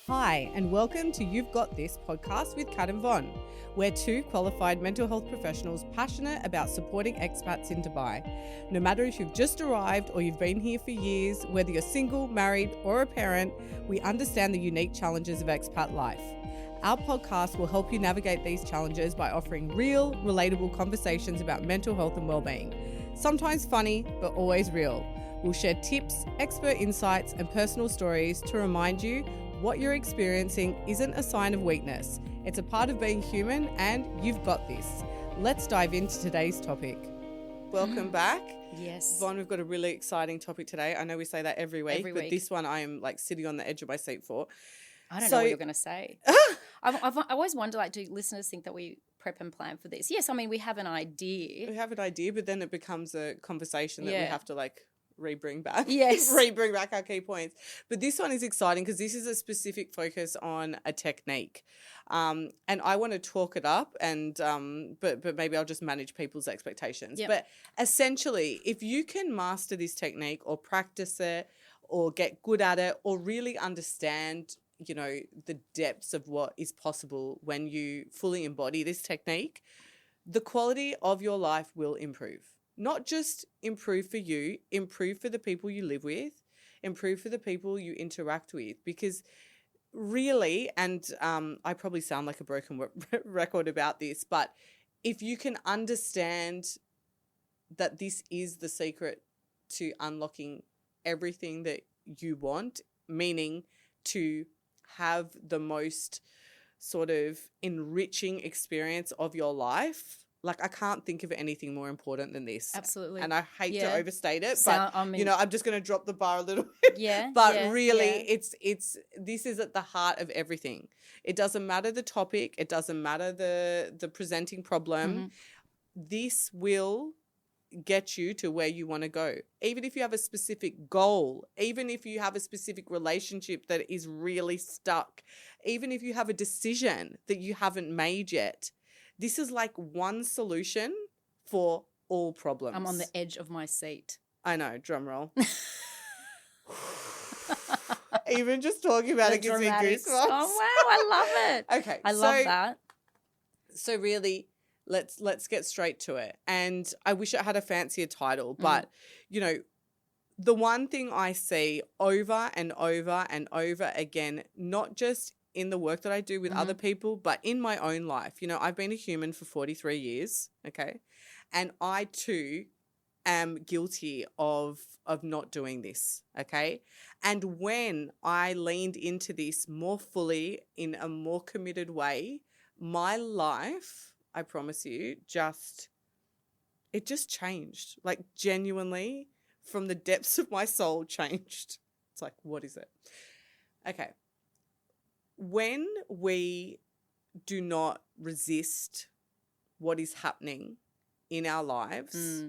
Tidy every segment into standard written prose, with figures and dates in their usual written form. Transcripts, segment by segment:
Hi, and welcome to You've Got This podcast with Kat and Von. We're two qualified mental health professionals passionate about supporting expats in Dubai. No matter if you've just arrived or you've been here for years, whether you're single, married, or a parent, we understand the unique challenges of expat life. Our podcast will help you navigate these challenges by offering real, relatable conversations about mental health and well-being. Sometimes funny, but always real. We'll share tips, expert insights, and personal stories to remind you what you're experiencing isn't a sign of weakness. It's a part of being human, and you've got this. Let's dive into today's topic. Welcome back. Yes. Von, we've got a really exciting topic today. I know we say that every week, but this one I am like sitting on the edge of my seat for. I don't know what you're going to say. I always wonder, like, do listeners think that we prep and plan for this? Yes, I mean, we have an idea. We have an idea, but then it becomes a conversation that we have to like rebring back. Yes. Rebring back our key points. But this one is exciting because this is a specific focus on a technique. And I want to talk it up and but maybe I'll just manage people's expectations. Yep. But essentially, if you can master this technique or practice it or get good at it or really understand, you know, the depths of what is possible when you fully embody this technique, the quality of your life will improve. Not just improve for you, improve for the people you live with, improve for the people you interact with. Because really, and I probably sound like a broken record about this, but if you can understand that this is the secret to unlocking everything that you want, meaning to have the most sort of enriching experience of your life, like, I can't think of anything more important than this. Absolutely. And I hate to overstate it, you know, I'm just going to drop the bar a little bit. Yeah. But really, this is at the heart of everything. It doesn't matter the topic. It doesn't matter the presenting problem. Mm-hmm. This will get you to where you want to go. Even if you have a specific goal, even if you have a specific relationship that is really stuck, even if you have a decision that you haven't made yet, this is like one solution for all problems. I'm on the edge of my seat. I know, drum roll. Even just talking about it gives me goosebumps. Oh, wow, I love it. Okay. I love that. So really, let's get straight to it. And I wish it had a fancier title, but, you know, the one thing I see over and over and over again, not just in the work that I do with other people, but in my own life. You know, I've been a human for 43 years, okay? And I too am guilty of not doing this, okay? And when I leaned into this more fully in a more committed way, my life, I promise you, it just changed. Like, genuinely, from the depths of my soul, changed. It's like, what is it? Okay. When we do not resist what is happening in our lives,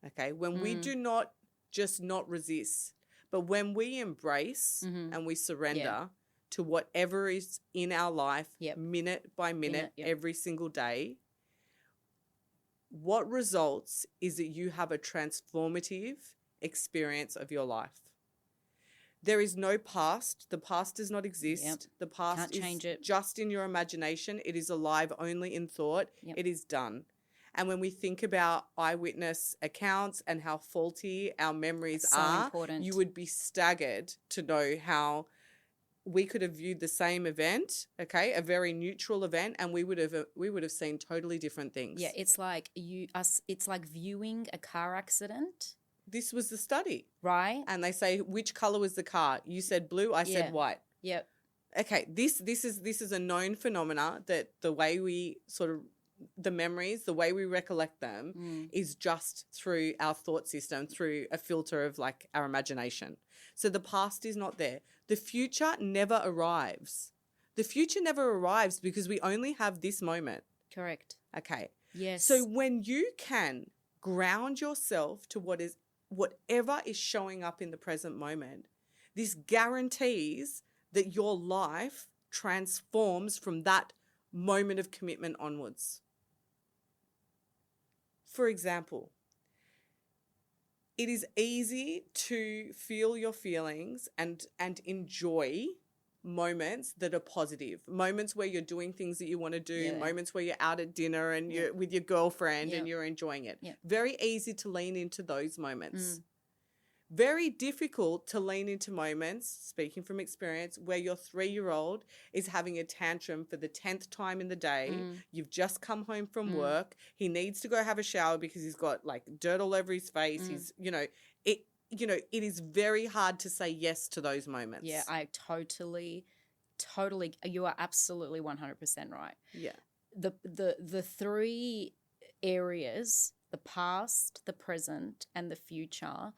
okay, when we do not just not resist, but when we embrace and we surrender to whatever is in our life, minute by minute, every single day, what results is that you have a transformative experience of your life. There is no past. The past does not exist. Yep. The past Can't is just in your imagination. It is alive only in thought. Yep. It is done. And when we think about eyewitness accounts and how faulty our memories are, important. You would be staggered to know how we could have viewed the same event, okay, a very neutral event, and we would have seen totally different things. Yeah, it's like it's like viewing a car accident. This was the study. Right. And they say, which color was the car? You said blue, I said white. Yep. Okay, this is a known phenomena that the way we sort of, the memories, the way we recollect them is just through our thought system, through a filter of like our imagination. So the past is not there. The future never arrives. The future never arrives because we only have this moment. Correct. Okay. Yes. So when you can ground yourself to whatever is showing up in the present moment, this guarantees that your life transforms from that moment of commitment onwards. For example, it is easy to feel your feelings and enjoy moments that are positive, moments where you're doing things that you want to do, Yeah. moments where you're out at dinner and Yeah. you're with your girlfriend Yeah. and you're enjoying it. Yeah. Very easy to lean into those moments. Very difficult to lean into moments, speaking from experience, where your 3-year-old is having a tantrum for the 10th time in the day. You've just come home from work. He needs to go have a shower because he's got like dirt all over his face. He's, it is very hard to say yes to those moments. Yeah, I totally, you are absolutely 100% right. Yeah. The three areas, the past, the present, and the future,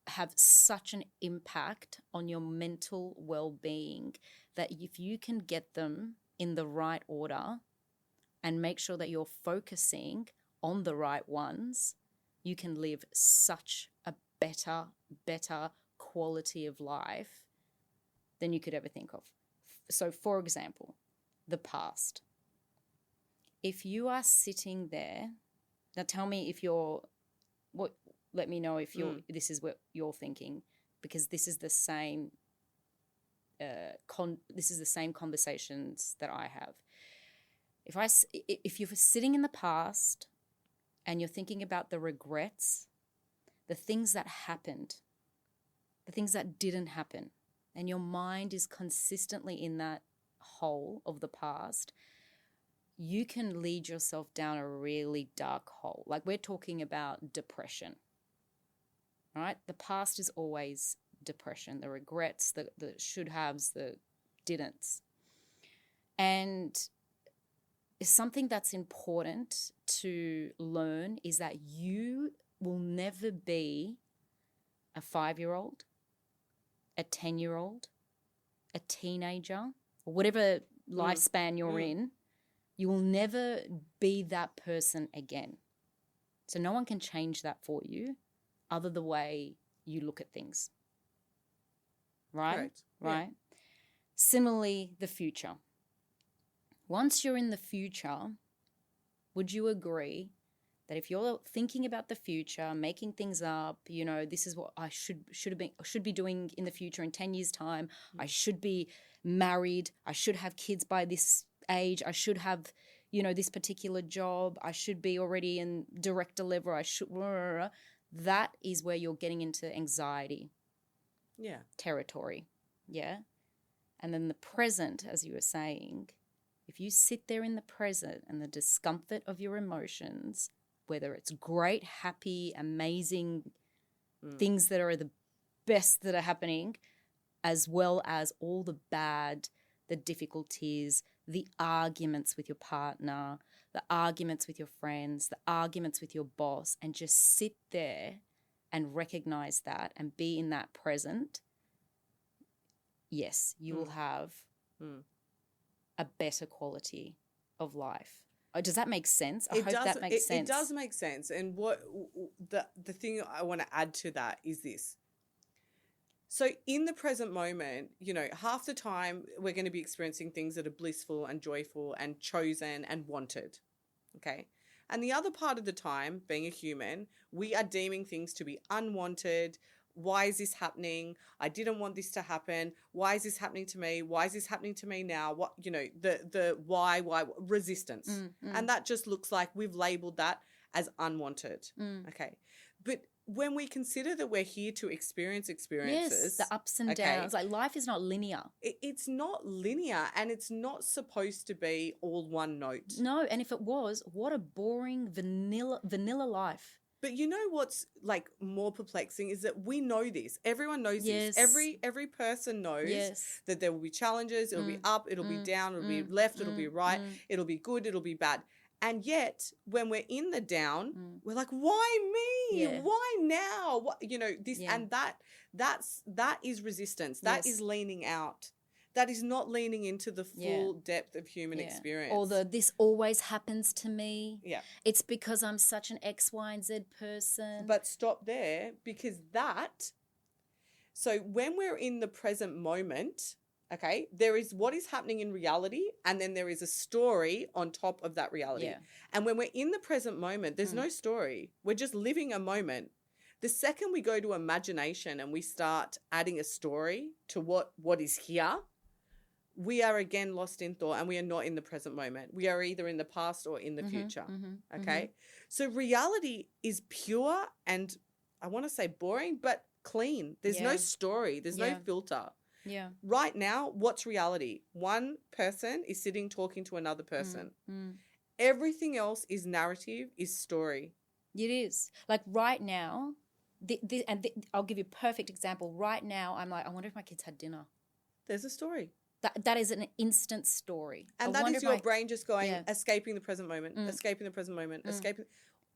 have such an impact on your mental well-being that if you can get them in the right order and make sure that you're focusing on the right ones, you can live such a better quality of life than you could ever think of. So, for example, the past. If you are sitting there, now tell me if let me know if this is what you're thinking, because this is the same conversations that I have. If you're sitting in the past and you're thinking about the regrets, the things that happened, the things that didn't happen, and your mind is consistently in that hole of the past, you can lead yourself down a really dark hole. Like, we're talking about depression, right? The past is always depression, the regrets, the should-haves, the didn'ts. And something that's important to learn is that you will never be a 5-year-old, a 10-year-old, a teenager, or whatever lifespan you're in. You will never be that person again. So no one can change that for you other the way you look at things. Right? Correct. Right? Yeah. Similarly, the future. Once you're in the future, would you agree that if you're thinking about the future, making things up, this is what I should be doing in the future in 10 years' time, I should be married, I should have kids by this age, I should have, this particular job, I should be already in director level, that is where you're getting into anxiety territory. Yeah. And then the present, as you were saying, if you sit there in the present and the discomfort of your emotions, whether it's great, happy, amazing things that are the best that are happening, as well as all the bad, the difficulties, the arguments with your partner, the arguments with your friends, the arguments with your boss, and just sit there and recognize that and be in that present, yes, you will have a better quality of life. Does that make sense? I hope that makes sense. It does make sense. And what the thing I want to add to that is this. So in the present moment, half the time we're going to be experiencing things that are blissful and joyful and chosen and wanted. Okay? And the other part of the time, being a human, we are deeming things to be unwanted. Why is this happening? I didn't want this to happen. Why is this happening to me? Why is this happening to me now? What, the why, resistance. And that just looks like we've labeled that as unwanted. Okay. But when we consider that we're here to experience experiences. Yes, the ups and downs. Like, life is not linear. It's not linear, and it's not supposed to be all one note. No, and if it was, what a boring vanilla life. But you know what's like more perplexing is that we know this. Everyone knows this. Every person knows that there will be challenges. It'll be up. It'll be down. It'll be left. It'll be right. It'll be good. It'll be bad. And yet, when we're in the down, we're like, why me? Yeah. Why now? What, this and that is resistance. That is leaning out. That is not leaning into the full depth of human experience. Or this always happens to me. Yeah. It's because I'm such an X, Y, and Z person. But stop there, because so when we're in the present moment, okay, there is what is happening in reality, and then there is a story on top of that reality. Yeah. And when we're in the present moment, there's no story. We're just living a moment. The second we go to imagination and we start adding a story to what is here, we are again lost in thought and we are not in the present moment. We are either in the past or in the future. Okay. So reality is pure and I want to say boring, but clean. There's no story. There's no filter. Yeah. Right now, what's reality? One person is sitting talking to another person. Everything else is narrative, is story. It is. Like right now, I'll give you a perfect example. Right now, I'm like, I wonder if my kids had dinner. There's a story. That is an instant story. And that is your brain just going, escaping the present moment, escaping the present moment, escaping.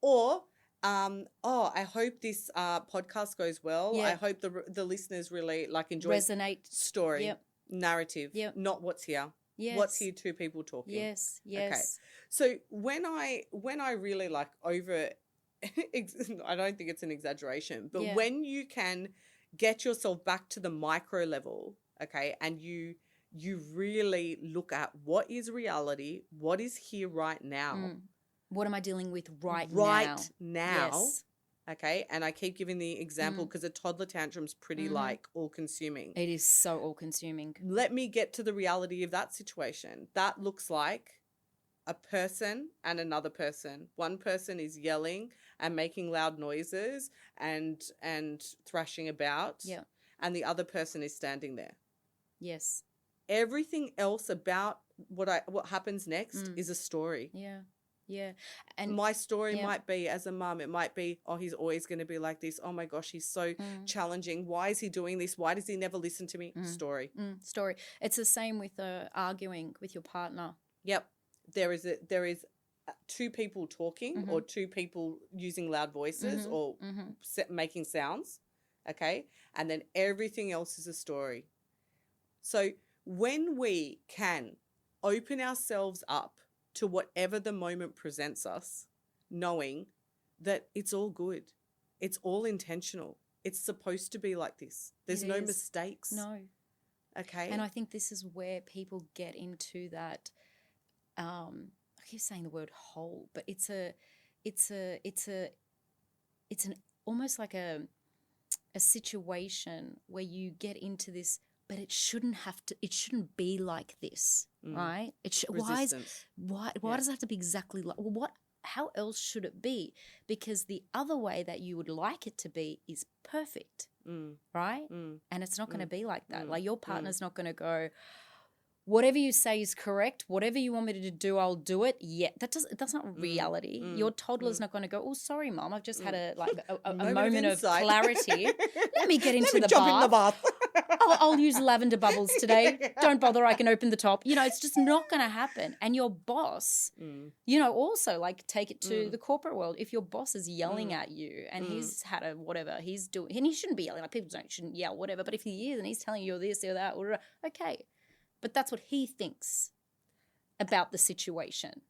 Or, I hope this podcast goes well. Yeah. I hope the listeners really enjoy resonate story, narrative, not what's here. Yes. What's here, two people talking. Yes. Okay. So when I really over, I don't think it's an exaggeration, but when you can get yourself back to the micro level, okay, and you really look at what is reality, what is here right now. What am I dealing with right now? Yes. Okay, and I keep giving the example because a toddler tantrum's pretty all-consuming. It is so all-consuming. Let me get to the reality of that situation. That looks like a person and another person. One person is yelling and making loud noises and thrashing about. Yeah. And the other person is standing there. Yes. Everything else about what happens next is a story. Yeah. Yeah. And my story might be, as a mum, it might be, oh, he's always going to be like this. Oh my gosh, he's so challenging. Why is he doing this? Why does he never listen to me? Story. Story. It's the same with arguing with your partner. Yep. There is two people talking or two people using loud voices or making sounds. Okay. And then everything else is a story. So when we can open ourselves up to whatever the moment presents us, knowing that it's all good, it's all intentional, it's supposed to be like this. There's no mistakes. No. Okay. And I think this is where people get into that. I keep saying the word whole, but it's almost like a situation where you get into this. But it shouldn't be like this, right? Why does it have to be exactly like, well, how else should it be? Because the other way that you would like it to be is perfect, right? And it's not going to be like that. Like your partner's not going to go, whatever you say is correct. Whatever you want me to do, I'll do it. Yeah, that's not reality. Your toddler's not going to go, oh, sorry, Mom, I've just had a moment of clarity. Let me get into the jump in the bath. I'll use lavender bubbles today. Don't bother, I can open the top. It's just not going to happen. And your boss, also take it to the corporate world. If your boss is yelling at you and he's had a whatever he's doing, and he shouldn't be yelling. Like people shouldn't yell, whatever. But if he is and he's telling you you're this or that, okay. But that's what he thinks about the situation.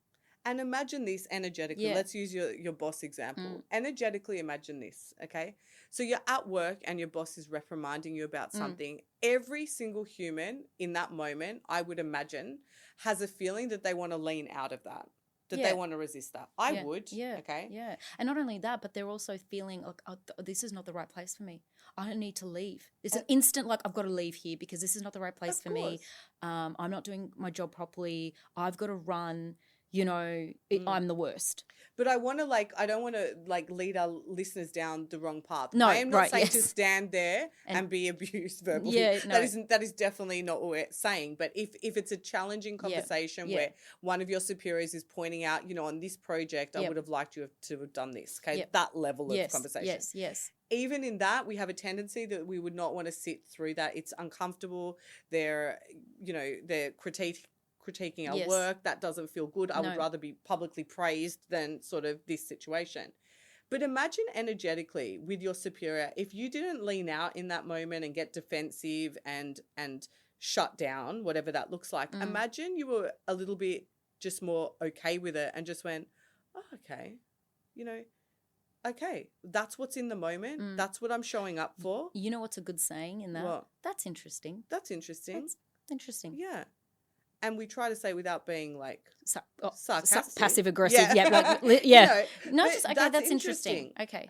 And imagine this energetically. Yeah. Let's use your boss example. Energetically imagine this, okay? So you're at work and your boss is reprimanding you about something. Every single human in that moment, I would imagine, has a feeling that they want to lean out of that. That they want to resist that. I would. Yeah. Okay. Yeah. And not only that, but they're also feeling like, oh, this is not the right place for me. I don't need to leave. It's an instant I've got to leave here because this is not the right place for me. I'm not doing my job properly. I've got to run. I'm the worst. But I want to I don't want to lead our listeners down the wrong path. No, I am not saying to stand there and be abused verbally. Yeah, no. That is definitely not what we're saying. But if it's a challenging conversation where one of your superiors is pointing out, on this project, I would have liked you to have done this. Okay, that level of conversation. Yes. Even in that, we have a tendency that we would not want to sit through that. It's uncomfortable. They're critiquing our work. That doesn't feel good. I would rather be publicly praised than sort of this situation. But imagine energetically with your superior, if you didn't lean out in that moment and get defensive and shut down, whatever that looks like. Imagine you were a little bit just more okay with it and just went, oh, okay, okay, that's what's in the moment. That's what I'm showing up for. You know what's a good saying in that? What? That's interesting. That's interesting. That's interesting. Yeah. and we try to say without being like sarcastic. Passive aggressive. Yeah. Yeah. You know, No, just okay. That's interesting. Okay.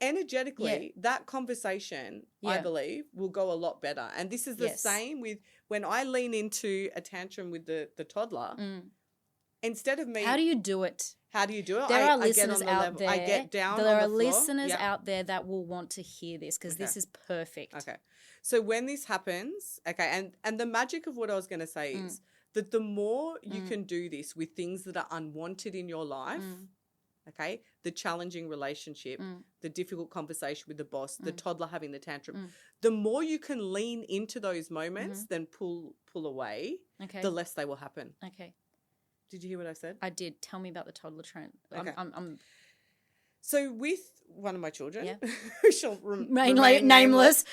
Energetically, that conversation, I believe, will go a lot better. And this is the same with when I lean into a tantrum with the toddler. Instead of me, how do you do it? There are listeners out there. I get down on the There floor. are listeners out there that will want to hear this because this is perfect. Okay. So when this happens, and the magic of what I was going to say is that the more you can do this with things that are unwanted in your life, the challenging relationship, the difficult conversation with the boss, the toddler having the tantrum, the more you can lean into those moments than pull away, the less they will happen. Okay. Did you hear what I said? I did. Tell me about the toddler trend. Okay. I'm So with one of my children, who shall remain nameless,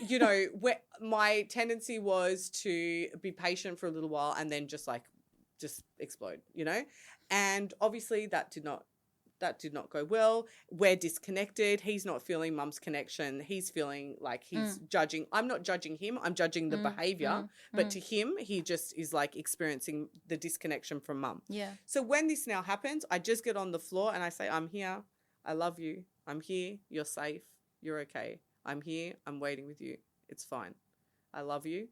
you know, my tendency was to be patient for a little while and then just explode, you know, and obviously that did not go well. We're disconnected. He's not feeling mum's connection. He's feeling like he's judging. I'm not judging him. I'm judging the behavior. But to him, he just is like experiencing the disconnection from mum. Yeah. So when this now happens, I just get on the floor and I say, I'm here. I love you. I'm here. You're safe. You're okay. I'm here. I'm waiting with you. It's fine. I love you.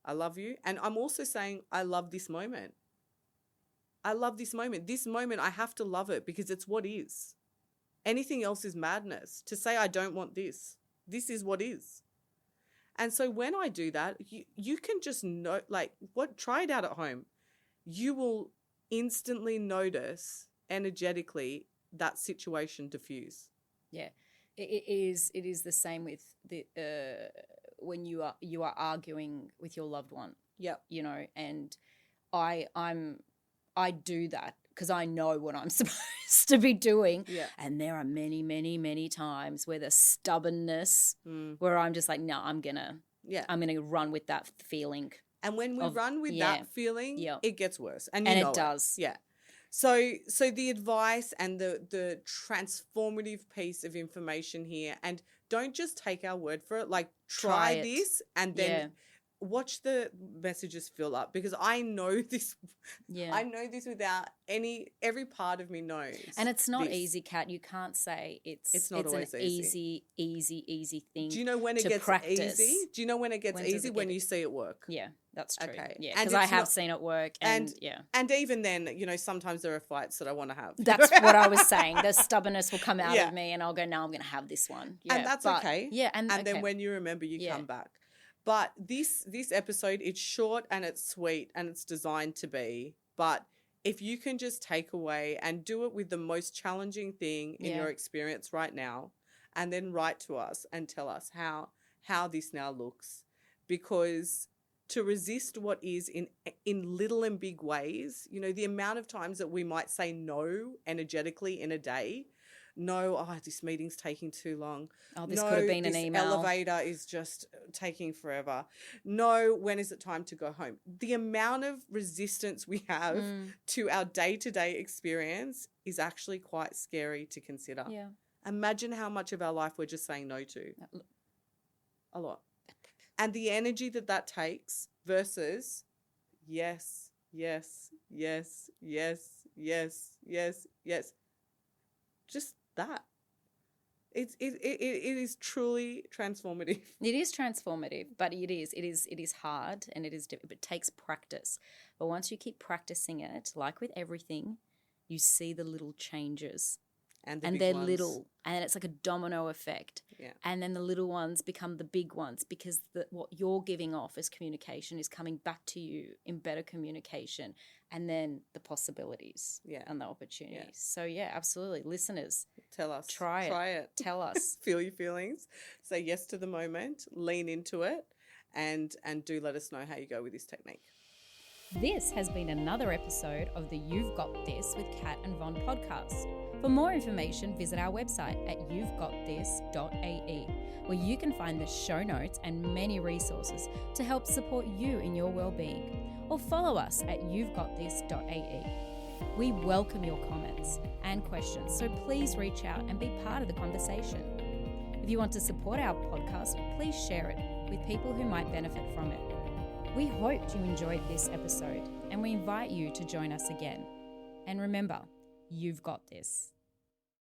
I love you. And I'm also saying, I love this moment. I love this moment. This moment, I have to love it because it's what is. Anything else is madness. To say I don't want this, this is what is. And so when I do that, you can just know, try it out at home. You will instantly notice energetically that situation diffuse. Yeah, it is the same with the when you are arguing with your loved one. Yeah, you know, and I do that because I know what I'm supposed to be doing. Yeah. And there are many, many, many times where the stubbornness, where I'm just like, no, I'm gonna run with that feeling. And when we run with that feeling, it gets worse. And it does. Yeah. So the advice and the transformative piece of information here, and don't just take our word for it. Like try this and then watch the messages fill up, because I know this. Yeah. I know this without every part of me knows. And it's not easy, Kat. You can't say it's not always an easy thing. Do you know when it gets practice. easy? Do you know when it gets easy? When you see it work. Yeah, that's true. Okay. Yeah, because I have seen it work, and even then, you know, sometimes there are fights that I want to have. That's what I was saying. The stubbornness will come out of me, and I'll go, no, I'm going to have this one. Yeah, and that's okay. Yeah, and then when you remember, you come back. But this episode, it's short and it's sweet and it's designed to be. But if you can just take away and do it with the most challenging thing in your experience right now, and then write to us and tell us how this now looks. Because to resist what is in little and big ways, you know, the amount of times that we might say no energetically in a day. No, this meeting's taking too long. Oh, this could have been an email. This elevator is just taking forever. No, when is it time to go home? The amount of resistance we have to our day-to-day experience is actually quite scary to consider. Yeah. Imagine how much of our life we're just saying no to. A lot. And the energy that takes versus yes, yes, yes, yes, yes, yes, yes. Just that. It is truly transformative. It is transformative, but it is hard, and it takes practice. But once you keep practicing it, like with everything, you see the little changes. And they're ones. Little, and it's like a domino effect. Yeah. And then the little ones become the big ones, because what you're giving off as communication is coming back to you in better communication, and then the possibilities and the opportunities. Yeah. So, absolutely. Listeners, tell us. Try it. Tell us. Feel your feelings. Say yes to the moment. Lean into it, and do let us know how you go with this technique. This has been another episode of the You've Got This with Kat and Von podcast. For more information, visit our website at you'vegotthis.ae, where you can find the show notes and many resources to help support you in your well-being. Or follow us at you'vegotthis.ae. We welcome your comments and questions, so please reach out and be part of the conversation. If you want to support our podcast, please share it with people who might benefit from it. We hoped you enjoyed this episode, and we invite you to join us again. And remember, you've got this.